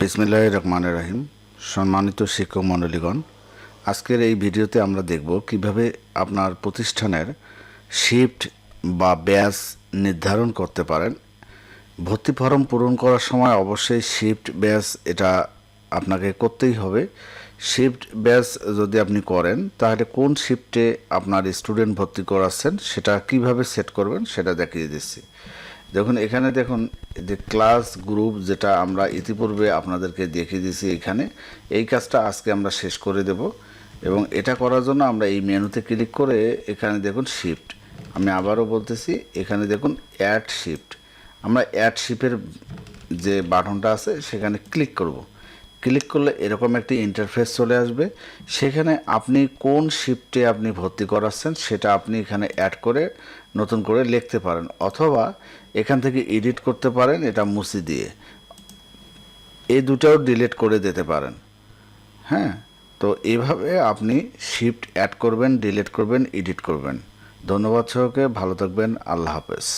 বিসমিল্লাহির রহমানির রহিম। সম্মানিত শিক্ষক মণ্ডলীগণ, আজকের এই ভিডিওতে আমরা দেখব কিভাবে আপনার প্রতিষ্ঠানের শিফট বা ব্যাচ নির্ধারণ করতে পারেন। ভর্তি ফর্ম পূরণ করার সময় অবশ্যই শিফট ব্যাচ এটা আপনাকে করতেই হবে। শিফট ব্যাচ যদি আপনি করেন তাহলে কোন শিফটে আপনার স্টুডেন্ট ভর্তি করাচ্ছেন সেটা কিভাবে সেট করবেন সেটা দেখিয়ে দিচ্ছি। দেখুন এখানে দেখুন যে ক্লাস গ্রুপ যেটা আমরা ইতিপূর্বে আপনাদেরকে দেখিয়ে দিয়েছি, এখানে এই কাজটা আজকে আমরা শেষ করে দেব। এবং এটা করার জন্য আমরা এই মেনুতে ক্লিক করে এখানে দেখুন শিফট, আমি আবারও বলতেছি এখানে দেখুন অ্যাড শিফট, আমরা অ্যাড শিফটের যে বাটনটা আছে সেখানে ক্লিক করব। ক্লিক করলে এরকম একটি ইন্টারফেস চলে আসবে। সেখানে আপনি কোন শিফটে আপনি ভর্তি করাচ্ছেন সেটা আপনি এখানে অ্যাড করে নতুন করে লিখতে পারেন, অথবা এখান থেকে এডিট করতে পারেন এটা মুছে দিয়ে, এই দুটাও ডিলিট করে দিতে পারেন। হ্যাঁ, তো এইভাবে আপনি শিফট অ্যাড করবেন, ডিলিট করবেন, এডিট করবেন। ধন্যবাদ সবাইকে, ভালো থাকবেন, আল্লাহ হাফেজ।